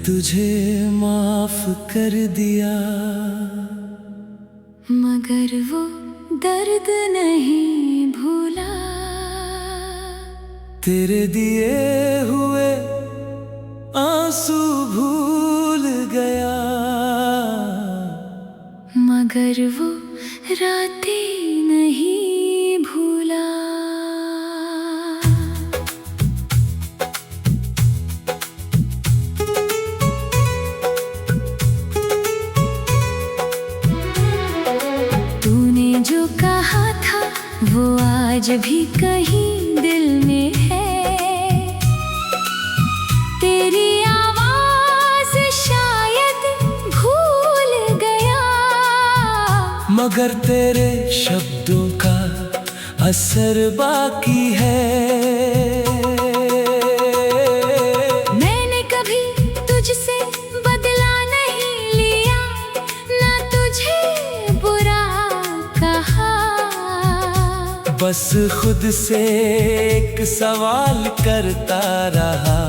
तुझे माफ कर दिया, मगर वो दर्द नहीं भूला। तेरे दिए हुए आंसू भूल गया, मगर वो रातें नहीं भूला। तूने जो कहा था वो आज भी कहीं दिल में है। तेरी आवाज शायद भूल गया, मगर तेरे शब्दों का असर बाकी है। मैंने कभी तुझसे बदला नहीं लिया, ना तुझे बुरा कहा। बस खुद से एक सवाल करता रहा,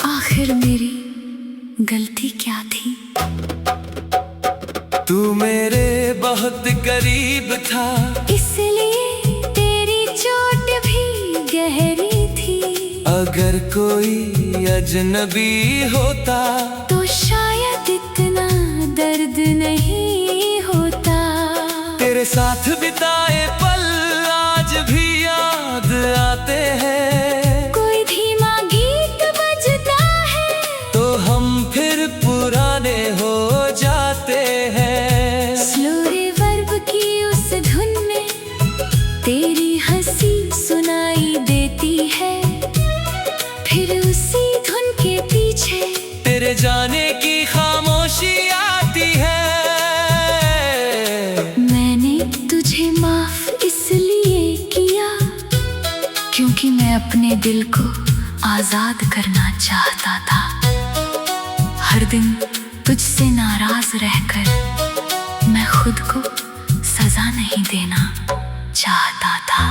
आखिर मेरी गलती क्या थी? तू मेरे बहुत करीब था, इसलिए तेरी चोट भी गहरी थी। अगर कोई अजनबी होता तो शायद इतना दर्द नहीं होता। तेरे साथ बिताए पल आज भी याद आते हैं। कोई धीमा गीत बजता है तो हम फिर पुराने हो जाते हैं। स्लो रिवर्ब की उस धुन में तेरी हंसी सुनाई देती है। फिर उसी धुन के पीछे तेरे जाने की खामोशी आती है। मैंने तुझे माफ इसलिए किया क्योंकि मैं अपने दिल को आजाद करना चाहता था। हर दिन तुझसे नाराज रहकर मैं खुद को सजा नहीं देना चाहता था।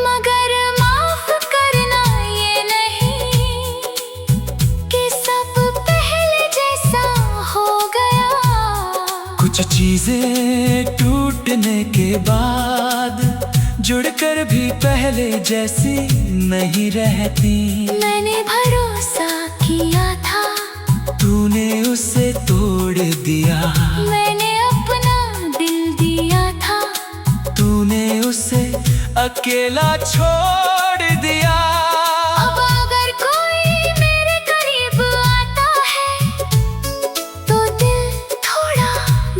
मगर माफ करना ये नहीं कि सब पहले जैसा हो गया। कुछ चीजें टूटने के बाद जुड़कर भी पहले जैसी नहीं रहती। मैंने भरोसा किया था, तूने उसे तोड़ दिया। मैंने अपना दिल दिया था, तूने उसे अकेला छोड़ दिया। अब अगर कोई मेरे करीब आता है तो दिल थोड़ा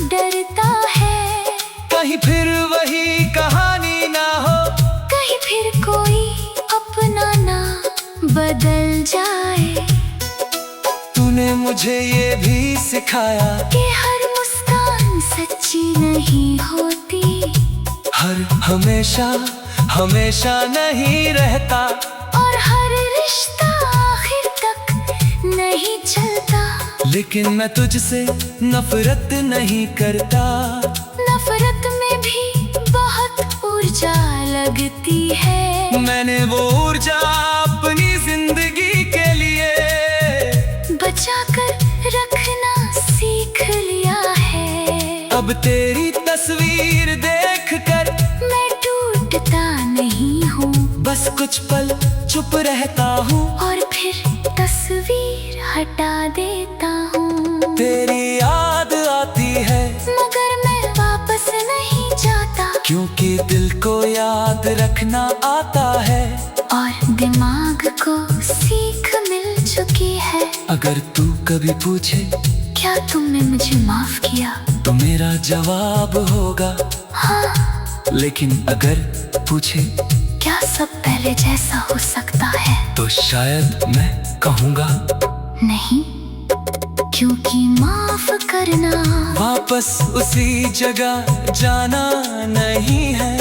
डरता है। कहीं फिर वही कहानी ना हो, कहीं फिर कोई अपना ना बदल जाए। तूने मुझे ये भी सिखाया कि हर मुस्कान सच्ची नहीं होती। हर हमेशा हमेशा नहीं रहता, और हर रिश्ता आखिर तक नहीं चलता। लेकिन मैं तुझसे नफरत नहीं करता। नफरत में भी बहुत ऊर्जा लगती है। मैंने वो ऊर्जा अपनी जिंदगी के लिए बचाकर रखना सीख लिया है। अब तेरी तस्वीर देखकर मैं टूटता नहीं हूँ, बस कुछ पल चुप रहता हूँ और फिर तस्वीर हटा देता हूँ। तेरी याद आती है मगर मैं वापस नहीं जाता, क्योंकि दिल को याद रखना आता है और दिमाग को सीख मिल चुकी है। अगर तू कभी पूछे क्या तुमने मुझे माफ किया, तो मेरा जवाब होगा हाँ। लेकिन अगर पूछे क्या सब पहले जैसा हो सकता है, तो शायद मैं कहूँगा नहीं, क्योंकि माफ करना वापस उसी जगह जाना नहीं है।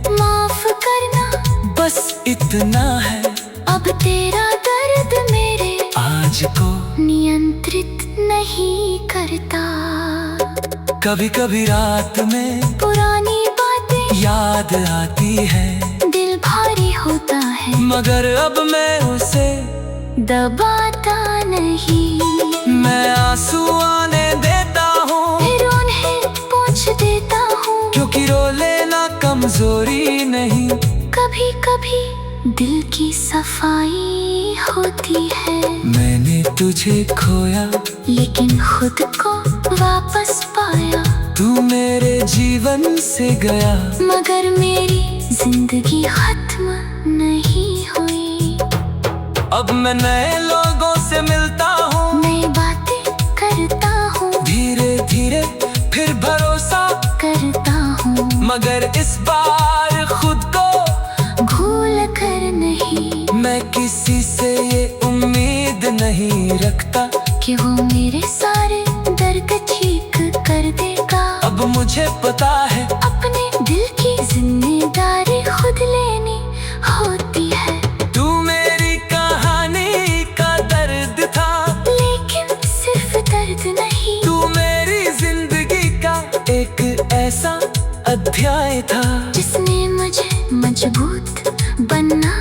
माफ करना बस इतना है, अब तेरा दर्द मेरे आज को नियंत्रित नहीं करता। कभी कभी रात में पुरानी बातें याद आती है, दिल भारी होता है, मगर अब मैं उसे दबाता नहीं। मैं आंसू आने देता हूँ, फिर उन्हें पोंछ देता हूँ, क्योंकि रो लेना कमजोरी नहीं। कभी कभी दिल की सफाई होती है। मैंने तुझे खोया लेकिन खुद को वापस पाया। तू मेरे जीवन से गया, मगर मेरी जिंदगी खत्म नहीं हुई। अब मैं नए लोगों से मिलता हूँ, नई बातें करता हूँ, धीरे धीरे फिर भरोसा करता हूँ, मगर इस बार खुद को भूल कर नहीं। मैं किसी से ये उम्मीद नहीं रखता कि वो मेरे सारे दर्द ठीक कर देगा। अब मुझे पता है अपने दिल की जिम्मेदारी खुद लेनी होती है। तू मेरी कहानी का दर्द था, लेकिन सिर्फ दर्द नहीं, तू मेरी जिंदगी का एक ऐसा अध्याय था जिसने मुझे मजबूत बनना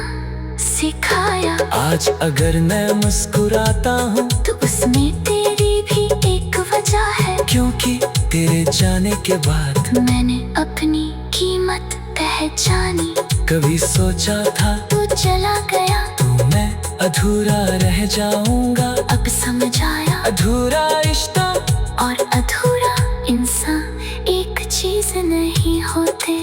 सिखाया। आज अगर मैं मुस्कुराता हूँ तो उसमें तेरी भी एक वजह है, क्योंकि तेरे जाने के बाद मैंने अपनी कीमत पहचानी। कभी सोचा था तू चला गया तू मैं अधूरा रह जाऊंगा, अब समझ आया अधूरा रिश्ता और अधूरा इंसान एक चीज नहीं होते।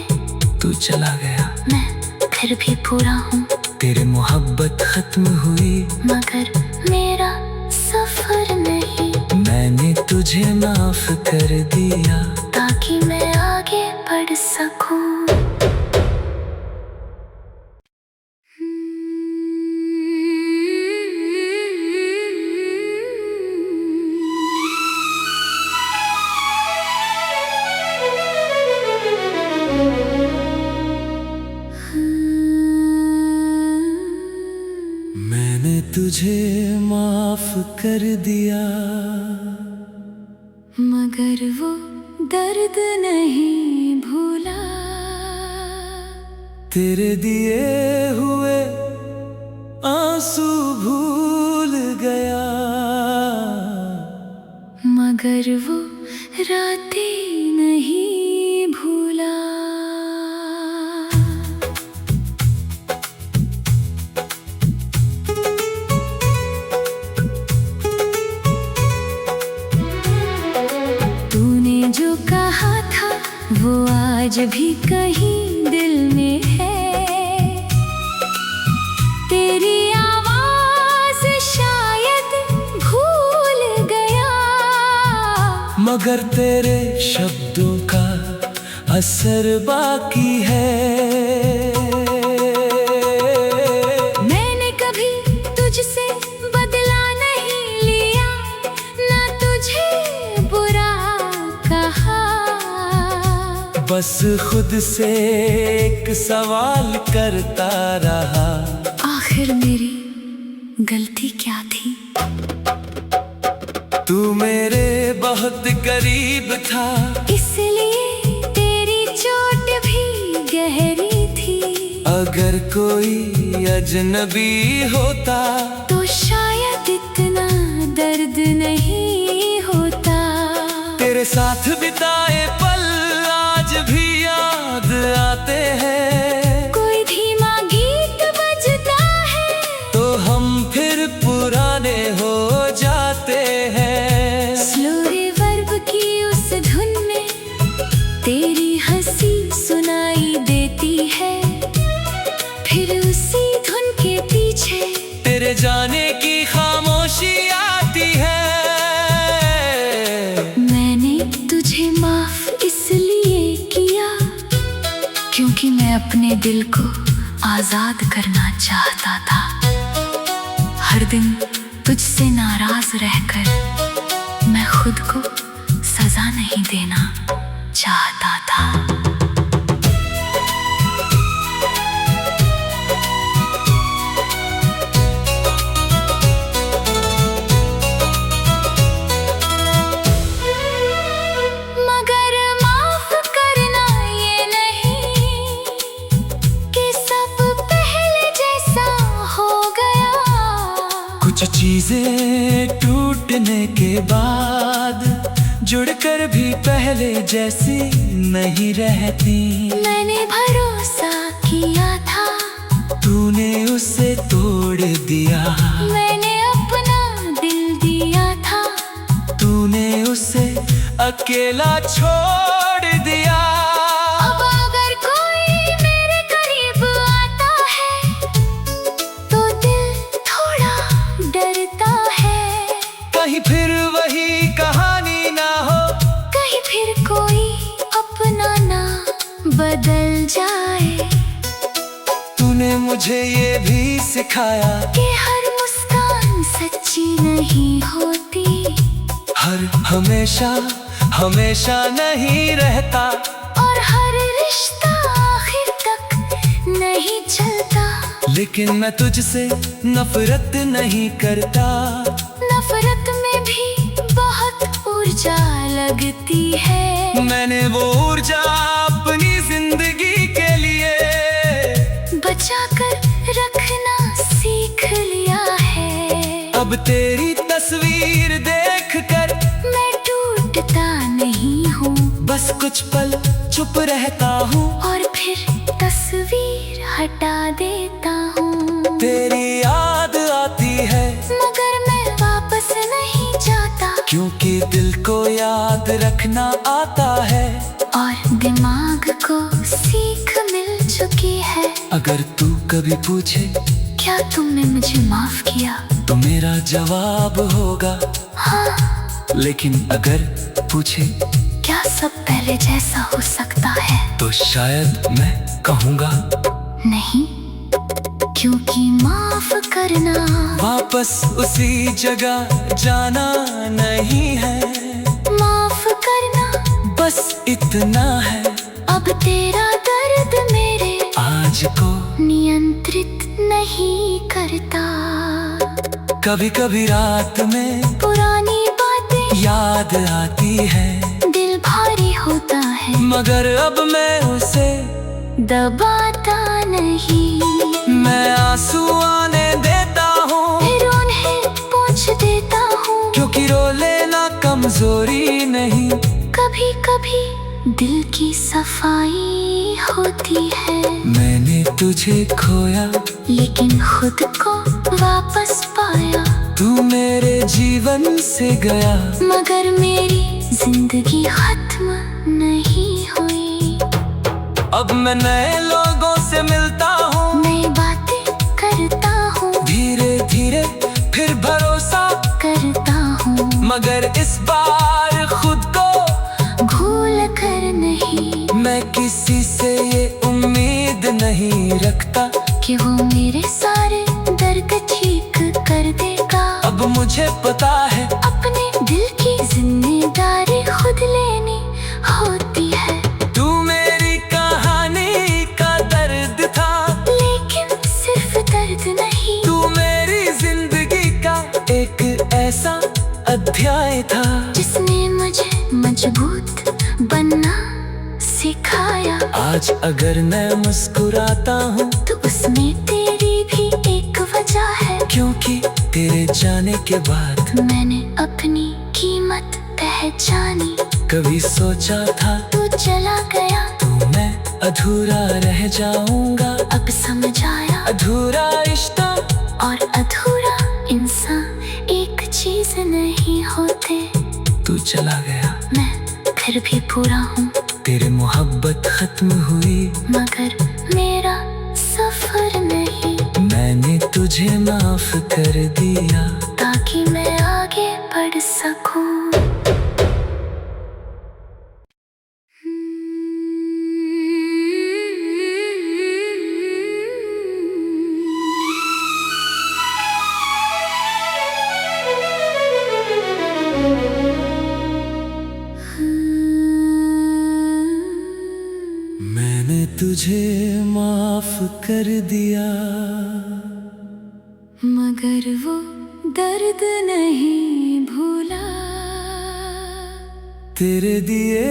तू चला गया, मैं फिर भी पूरा हूँ, तेरे मोहब्बत खत्म हुई, मगर मेरा सफर नहीं। मैंने तुझे माफ कर दिया ताकि मैं आगे बढ़ सकूं। मैंने तुझे माफ कर दिया, मगर वो दर्द नहीं भूला। तेरे दिए हुए आंसू भूल गया, मगर वो रातें नहीं भूला। तूने जो कहा था वो आज भी कहीं दिल में है। तेरी आवाज शायद भूल गया, मगर तेरे शब्दों का असर बाकी है। मैंने कभी तुझसे बदला नहीं लिया, ना तुझे बुरा कहा। बस खुद से एक सवाल करता रहा, आखिर मेरी गलती क्या थी? तू मेरे बहुत करीब था, इसलिए तेरी चोट भी गहरी थी। अगर कोई अजनबी होता तो शायद इतना दर्द नहीं होता। तेरे साथ बिताए पल आज भी याद आते हैं। कोई धीमा गीत बजता है तो हम फिर पुराने हो जाते हैं। स्लो रिवर्ब की उस धुन में तेरी हंसी सुनाई देती है। फिर उसी धुन के पीछे तेरे जाने की खामोशी आती है। मैंने तुझे माफ इसलिए किया क्योंकि मैं अपने दिल को आजाद करना चाहता था। हर दिन तुझसे नाराज रहकर मैं खुद को सजा नहीं देना चाहता था। मगर चीजें टूटने के बाद जुड़कर भी पहले जैसी नहीं रहती। मैंने भरोसा किया था, तूने उसे तोड़ दिया। मैंने अपना दिल दिया था, तूने उसे अकेला छोड़ दिया। अब अगर कोई मेरे करीब आता है तो दिल थोड़ा डरता है। कहीं फिर वही कहानी ना हो, कहीं फिर कोई अपना ना बदल जाए। तूने मुझे ये भी सिखाया कि हर मुस्कान सच्ची नहीं होती, हर हमेशा हमेशा नहीं रहता, और हर रिश्ता आखिर तक नहीं चलता। लेकिन मैं तुझसे नफरत नहीं करता। नफरत में भी बहुत ऊर्जा लगती है। मैंने वो ऊर्जा अपनी जिंदगी के लिए बचा कर रखना सीख लिया है। अब तेरी तस्वीर देखकर मैं टूटता नहीं हूँ, बस कुछ पल चुप रहता हूँ, और फिर तस्वीर हटा देता हूँ। तेरी याद आती है मगर मैं वापस नहीं जाता, क्योंकि दिल को याद रखना आता है, और दिमाग को सीख मिल चुकी है। अगर तू कभी पूछे क्या तुमने मुझे माफ किया, तो मेरा जवाब होगा हाँ। लेकिन अगर पूछे क्या सब पहले जैसा हो सकता है, तो शायद मैं कहूँगा नहीं, क्योंकि माफ करना वापस उसी जगह जाना नहीं है। माफ करना बस इतना है, अब तेरा दर्द मेरे आज को नियंत्रित नहीं करता। कभी कभी रात में पुरानी बातें याद आती है, दिल भारी होता है, मगर अब मैं उसे दबाता नहीं। मैं आंसू आने देता हूँ, फिर उन्हें पोंछ देता हूँ, क्योंकि रो लेना कमजोरी नहीं, कभी कभी दिल की सफाई होती है। मैंने तुझे खोया लेकिन खुद को वापस पाया, तू मेरे जीवन से गया, मगर मेरी जिंदगी खत्म नहीं हुई। अब मैं नए लोगों से मिलता हूँ, नई बातें करता हूँ, धीरे धीरे फिर भरोसा करता हूँ, मगर इस बार खुद को भूल कर नहीं। मैं किसी से ये उम्मीद नहीं रखता कि वो मेरे सारे दर्द ठीक कर देगा। अब मुझे पता है अपने दिल की जिम्मेदारी खुद लेनी होती है। तू मेरी कहानी का दर्द था, लेकिन सिर्फ दर्द नहीं, तू मेरी जिंदगी का एक ऐसा अध्याय था, जिसने मुझे मजबूत बनना सिखाया। आज अगर मैं मुस्कुराता हूँ तो उसमें तेरी भी एक वजह है, क्योंकि तेरे जाने के बाद मैंने अपनी कीमत पहचानी। कभी सोचा था तू चला गया तू मैं अधूरा रह जाऊंगा, अब समझ आया अधूरा रिश्ता और अधूरा इंसान एक चीज नहीं होते। तू चला गया, मैं फिर भी पूरा हूँ, तेरी मोहब्बत खत्म हुई, मगर मेरा सफर नहीं। मैंने तुझे माफ कर दिया, ताकि मैं आगे बढ़ सकूं। मैंने तुझे माफ कर दिया, मगर वो दर्द नहीं भूला। तेरे दिए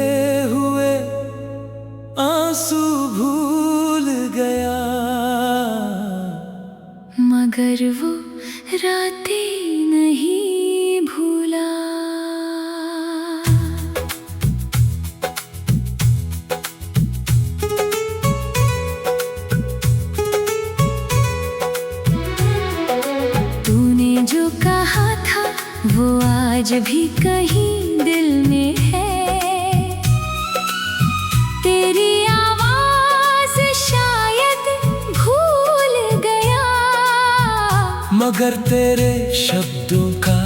हुए आंसू भूल गया, मगर वो रातें नहीं भी कहीं दिल में है। तेरी आवाज शायद भूल गया, मगर तेरे शब्दों का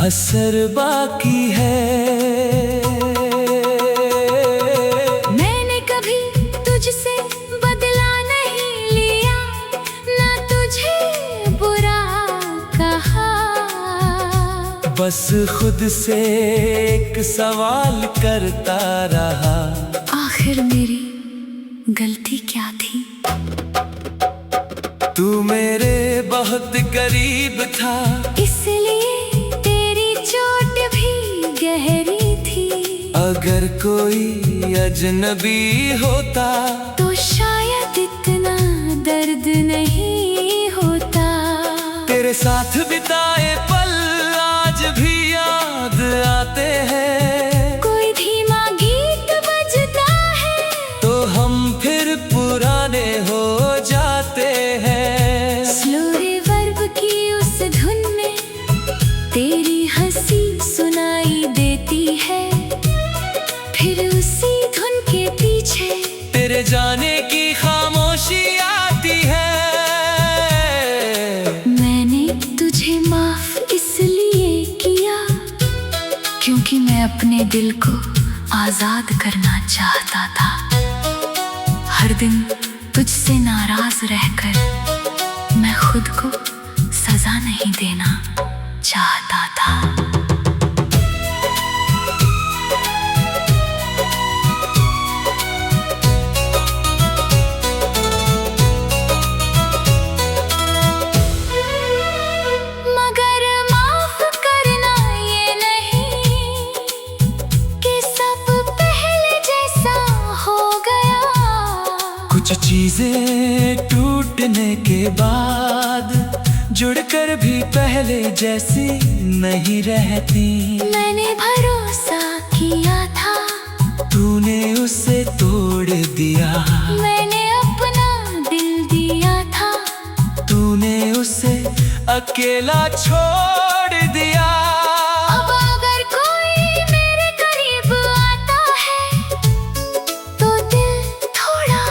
असर बाकी है। मैंने कभी तुझसे बदला नहीं लिया, ना तुझे बुरा कहा। बस खुद से एक सवाल करता रहा, आखिर मेरी गलती क्या थी? तू मेरे बहुत करीब था, इसलिए तेरी चोट भी गहरी थी। अगर कोई अजनबी होता तो शायद इतना दर्द नहीं होता। तेरे साथ बिताए पल आज भी याद आते हैं। कोई धीमा गीत बजता है तो हम फिर पुराने हो जाते हैं। स्लो रिवर्ब की उस धुन में तेरी हंसी सुनाई देती है। फिर उसी धुन के पीछे तेरे जाने की खामोशी आती है। मैंने तुझे माफ इसलिए किया क्योंकि मैं अपने दिल को आजाद करना चाहता था। हर दिन तुझसे नाराज रहकर मैं खुद को सजा नहीं देना चाहता था। मगर माफ करना ये नहीं कि सब पहले जैसा हो गया। कुछ चीजें टूटने के बाद जुड़कर भी पहले जैसी नहीं रहती। मैंने भरोसा किया था, तूने उसे तोड़ दिया। मैंने अपना दिल दिया था, तूने उसे अकेला छोड़ दिया। अब अगर कोई मेरे करीब आता है तो दिल थोड़ा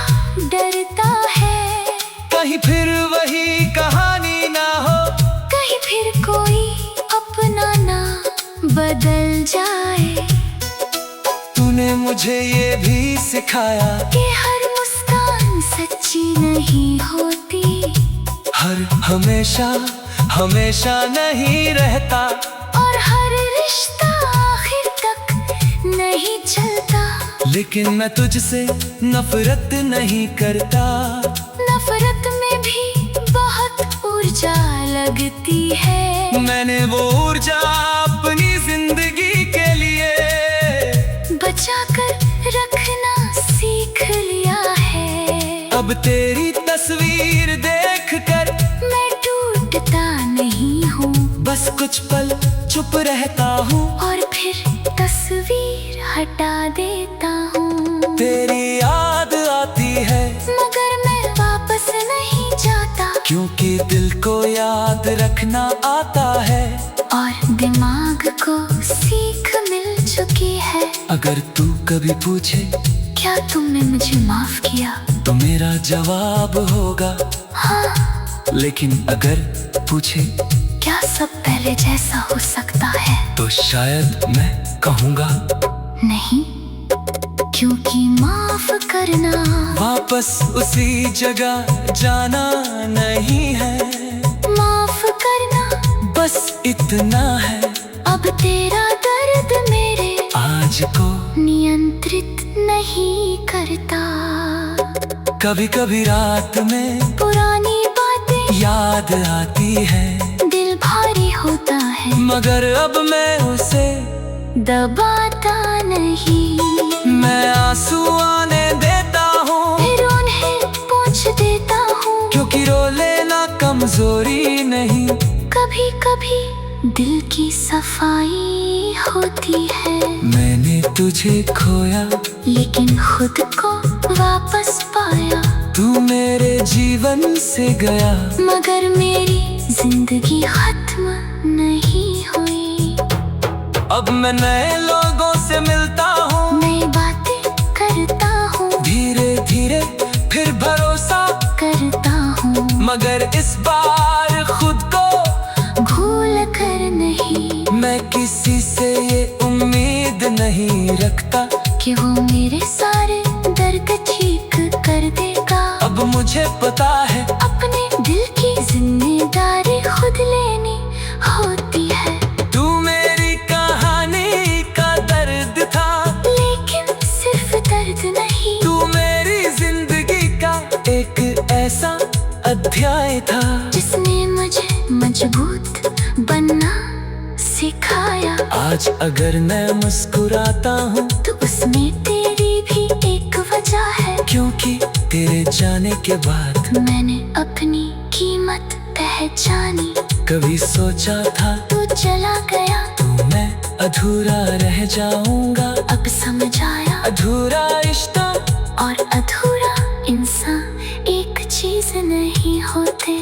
डरता है। कहीं फिर वही कहानी ना हो, कहीं फिर कोई अपना ना बदल जाए। तूने मुझे ये भी सिखाया कि हर मुस्कान सच्ची नहीं होती, हर हमेशा नहीं रहता, और हर रिश्ता आखिर तक नहीं चलता। लेकिन मैं तुझसे नफरत नहीं करता। नफरत में भी बहुत ऊर्जा लगती है। मैंने वो ऊर्जा अपनी जिंदगी के लिए बचाकर रखना सीख लिया है। अब तेरी तस्वीर देखकर मैं टूटता नहीं हूँ, बस कुछ पल चुप रहता हूँ और फिर तस्वीर हटा देता हूँ। तेरी याद आती है मगर मैं वापस नहीं जाता, क्योंकि दिल को याद रखना आता है और दिमाग को सीख मिल चुकी है। अगर तू कभी पूछे क्या तुमने मुझे माफ किया, तो मेरा जवाब होगा हाँ। लेकिन अगर पूछे क्या सब पहले जैसा हो सकता है, तो शायद मैं कहूँगा नहीं, क्योंकि माफ करना वापस उसी जगह जाना नहीं है। माफ करना बस इतना है, अब तेरा दर्द मेरे आज को नियंत्रित नहीं करता। कभी कभी रात में पुरानी बातें याद आती है, दिल भारी होता है, मगर अब मैं उसे दबाता नहीं। मैं आंसू आने देता हूँ, फिर उन्हें पोंछ देता हूँ, क्योंकि रो लेना कमजोरी नहीं। कभी कभी दिल की सफाई होती है। मैंने तुझे खोया लेकिन खुद को वापस पाया। तू मेरे जीवन से गया, मगर मेरी जिंदगी खत्म नहीं हुई। अब मैं नए लोगों से मिलता हूँ, नई बातें करता हूँ, धीरे धीरे फिर भरोसा करता हूँ, मगर इस बार खुद को भूल कर नहीं। मैं किसी से ये उम्मीद नहीं रखता कि वो मेरे सारे दर्द ठीक कर देगा। अब मुझे पता है अपने दिल की जिम्मेदारी खुद लेनी होती है। तू मेरी कहानी का दर्द था, लेकिन सिर्फ दर्द नहीं, तू मेरी जिंदगी का एक ऐसा अध्याय था जिसने मुझे मजबूत बनना सिखाया। आज अगर मैं मुस्कुराता हूँ तो उसमें तेरी भी एक वजह है, क्योंकि तेरे जाने के बाद मैंने अपनी कीमत पहचानी। कभी सोचा था तू चला गया तू मैं अधूरा रह जाऊंगा, अब समझ आया अधूरा रिश्ता और अधूरा इंसान एक चीज नहीं होते।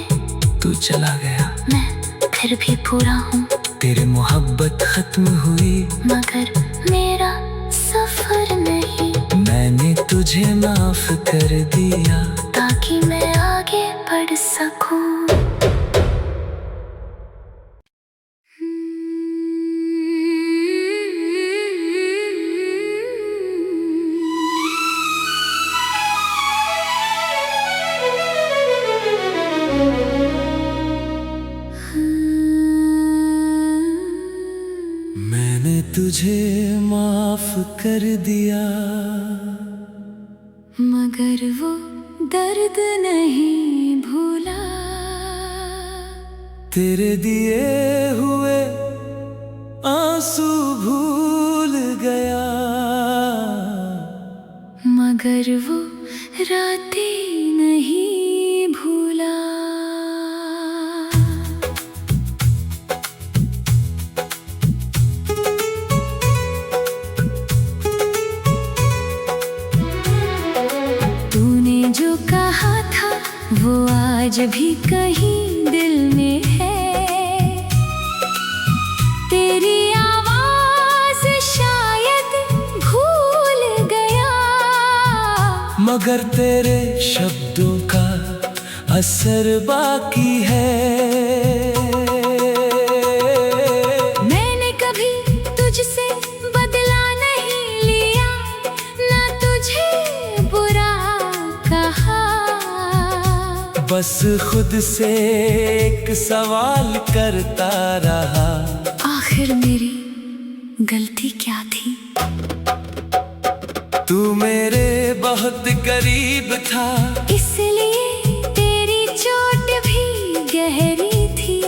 तू चला गया, मैं फिर भी पूरा हूँ, तेरी मोहब्बत खत्म हुई मगर मेरा सफर नहीं। मैंने तुझे माफ कर दिया ताकि मैं आगे बढ़ सकूं। मैंने तुझे माफ कर दिया मगर वो दर्द नहीं भूला, तेरे दिए हुए आंसू भूल गया, मगर वो रातें नहीं भूला। तूने जो कहा था वो आज भी कहीं दिल में है, तेरी आवाज शायद भूल गया, मगर तेरे शब्दों का असर बाकी है। मैंने कभी तुझसे बदला नहीं लिया, ना तुझे बुरा कहा, बस खुद से एक सवाल करता रहा, आखिर मेरी गलती क्या थी? तू मेरे बहुत करीब था, इसलिए तेरी चोट भी गहरी थी।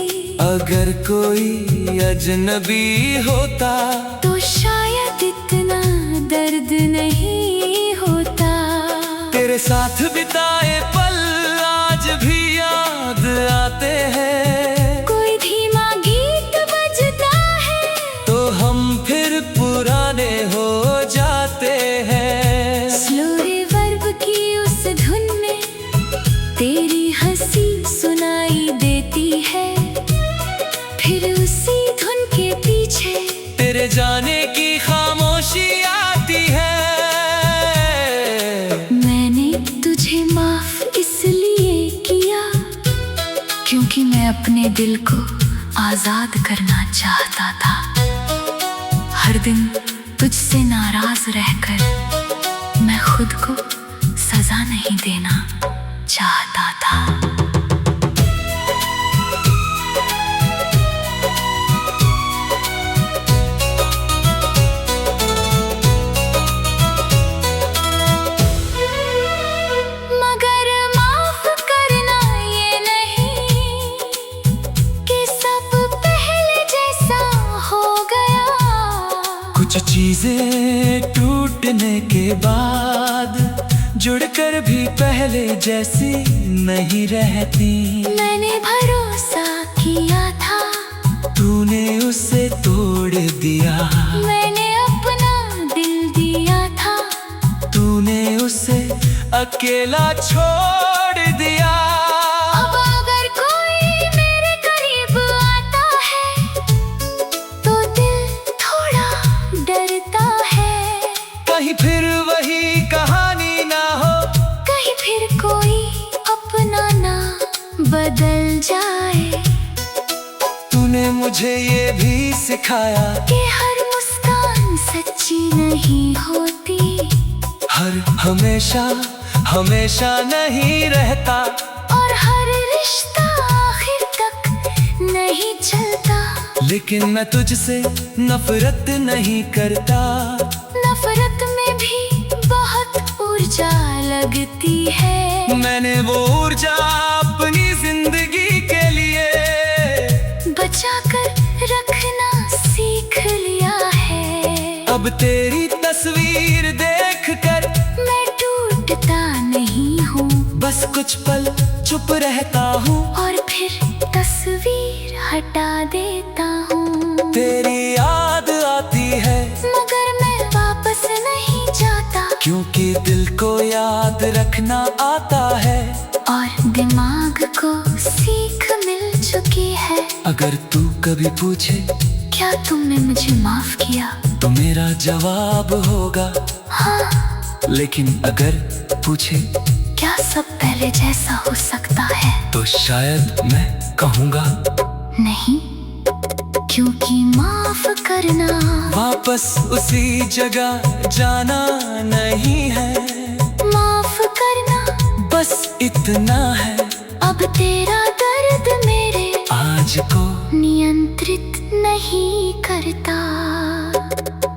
अगर कोई अजनबी होता तो शायद इतना दर्द नहीं होता। तेरे साथ बिताए पल आज भी याद आते हैं, कोई धीमा गीत बजता है तो हम फिर पुराने हो जाते हैं। स्लो रिवर्ब की उस धुन में तेरी हंसी सुनाई देती है, फिर उसी धुन के पीछे तेरे जाने की खामोशी आती है। मैंने तुझे माफ इसलिए किया क्योंकि मैं अपने दिल को आजाद करना चाहता था। हर दिन तुझसे नाराज रहकर मैं खुद को सजा नहीं देना चाहता था। मगर माफ करना ये नहीं कि सब पहले जैसा हो गया। कुछ चीजें टूटने के बाद जुड़कर भी पहले जैसी नहीं रहती। मैंने भरोसा किया था, तूने उसे तोड़ दिया। मैंने अपना दिल दिया था, तूने उसे अकेला छोड़ दिया। अब अगर कोई मेरे करीब आता है तो दिल थोड़ा कहीं फिर वही कहानी ना हो, कहीं फिर कोई अपना ना बदल जाए। तूने मुझे ये भी सिखाया कि हर मुस्कान सच्ची नहीं होती, हर हमेशा हमेशा नहीं रहता, और हर रिश्ता आखिर तक नहीं चलता। लेकिन मैं तुझसे नफरत नहीं करता। नफरत में भी बहुत ऊर्जा लगती है। मैंने वो ऊर्जा अपनी जिंदगी के लिए बचा कर रखना सीख लिया है। अब तेरी तस्वीर देखकर मैं टूटता नहीं हूँ, बस कुछ पल चुप रहता हूँ, और फिर तस्वीर हटा देता हूँ। तेरी याद आती है मगर मैं वापस नहीं जाता, क्योंकि दिल को याद रखना आता है, और दिमाग को सीख मिल चुकी है। अगर तू कभी पूछे क्या तुमने मुझे माफ किया, तो मेरा जवाब होगा हाँ। लेकिन अगर पूछे क्या सब पहले जैसा हो सकता है, तो शायद मैं कहूँगा नहीं, क्योंकि माफ करना वापस उसी जगह जाना नहीं है। माफ करना बस इतना है, अब तेरा दर्द मेरे आज को नियंत्रित नहीं करता।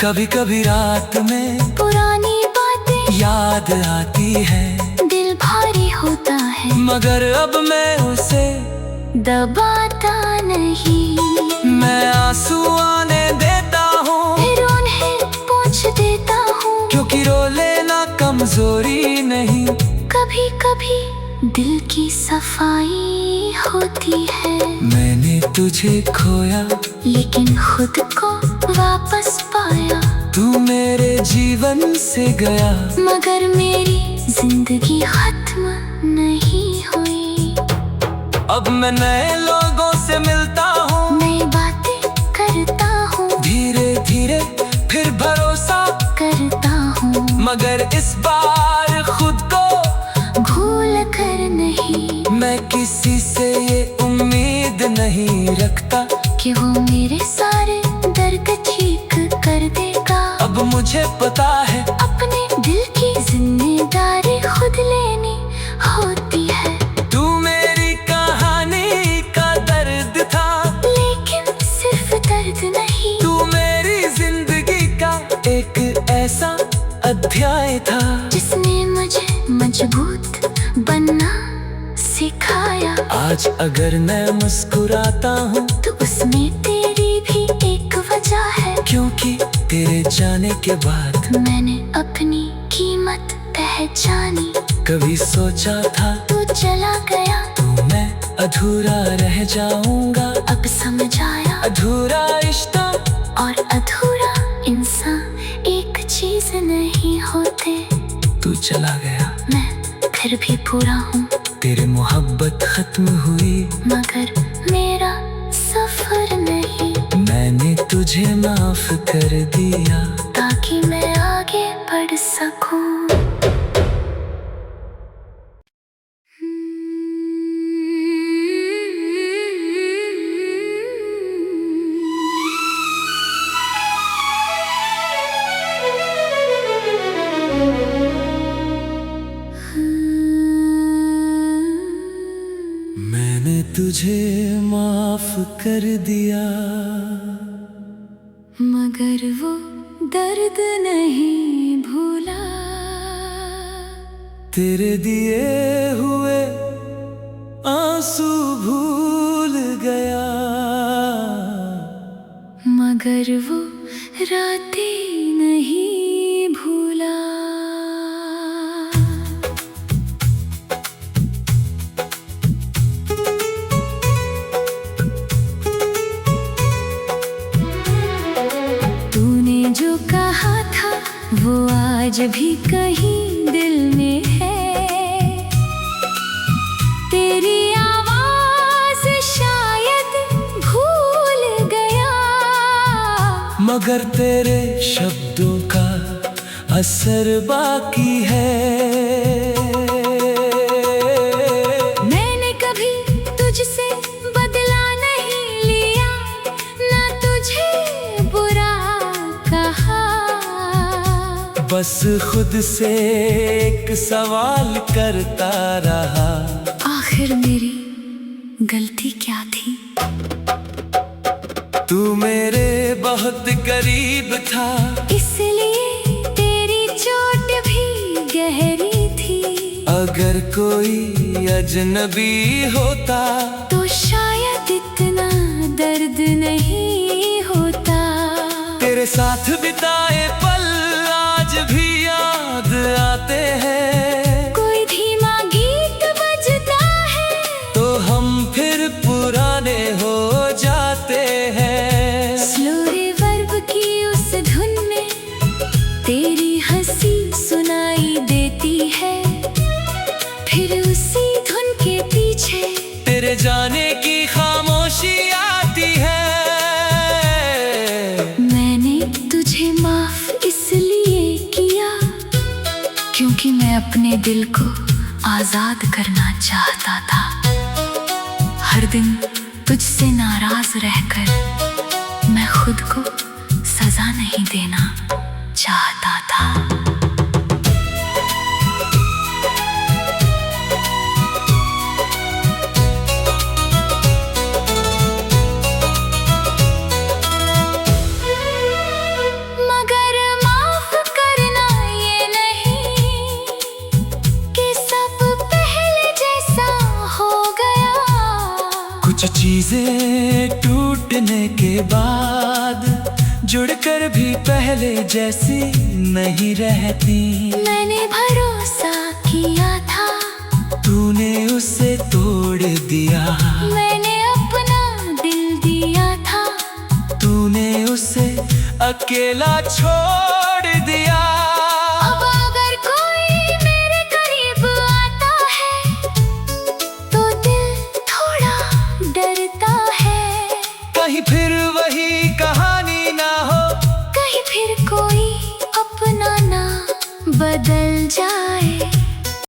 कभी कभी रात में पुरानी बातें याद आती है, दिल भारी होता है, मगर अब मैं उसे दबाता नहीं। मैं आंसू आने देता हूँ, फिर उन्हें पोंछ देता हूँ, क्योंकि रो लेना कमजोरी नहीं, कभी कभी दिल की सफाई होती है। मैंने तुझे खोया लेकिन खुद को वापस पाया, तू मेरे जीवन से गया, मगर मेरी जिंदगी खत्म नहीं हुई। अब मैं नए लोगों से मिलता हूँ, नई बातें करता हूँ, धीरे धीरे फिर भरोसा करता हूँ, मगर इस बार खुद को भूल कर नहीं। मैं किसी से ये उम्मीद नहीं रखता कि वो मेरे सारे दर्द ठीक कर देगा। अब मुझे पता है अपने दिल की जिम्मेदारी खुद लेनी होती है। तू मेरी कहानी का दर्द था, लेकिन सिर्फ दर्द नहीं, तू मेरी जिंदगी का एक ऐसा अध्याय था, जिसने मुझे मजबूत बनना सिखाया। आज अगर मैं मुस्कुराता हूँ तो उसमें तेरी भी एक वजह है, क्योंकि तेरे जाने के बाद मैंने अपनी कीमत पहचानी। कभी सोचा था तू चला गया तू मैं अधूरा रह जाऊंगा, अब समझ आया अधूरा रिश्ता और अधूरा इंसान एक चीज नहीं होते। तू चला गया, मैं फिर भी पूरा हूँ, तेरी मोहब्बत खत्म हुई, मगर मेरा सफर नहीं। मैंने तुझे माफ कर दिया, ताकि मैं आगे बढ़ सकूं। मैंने तुझे माफ कर दिया, मगर वो दर्द नहीं भूला। तेरे दिए हुए आंसू भूल गया, मगर वो रातें नहीं भूला। तूने जो कहा था वो आज भी कहीं दिल में है। तेरी आवाज शायद भूल गया, मगर तेरे शब्दों का असर बाकी है। मैंने कभी तुझसे बदला नहीं लिया, ना तुझे बुरा कहा। बस खुद से एक सवाल करता रहा, आखिर मेरी गलती क्या थी? तू मेरे बहुत करीब था, इसलिए तेरी चोट भी गहरी थी। अगर कोई अजनबी होता तो शायद इतना दर्द नहीं होता। तेरे साथ बिताए पल आज भी याद आते हैं। कोई धीमा गीत बजता है तो हम फिर पुराने हो जाते हैं। स्लो रिवर्ब की उस धुन में तेरी हंसी सुनाई देती है। फिर उसी धुन के पीछे तेरे जाने की खामोशी आती है। मैंने तुझे माफ इसलिए किया क्योंकि मैं अपने दिल को आजाद करना चाहता था। हर दिन तुझसे नाराज रहकर मैं खुद को सजा नहीं देना चाहता था। मगर माफ करना ये नहीं कि सब पहले जैसा हो गया। कुछ चीजें टूटने के बाद जुड़कर भी पहले जैसी नहीं रहती। मैंने भरोसा किया था, तूने उसे तोड़ दिया। मैंने अपना दिल दिया था, तूने उसे अकेला छोड़ दिया। अब अगर कोई मेरे करीब आता है तो दिल थोड़ा डरता है। कहीं फिर वही कहानी ना हो, कहीं फिर कोई अपना ना बदल जाए।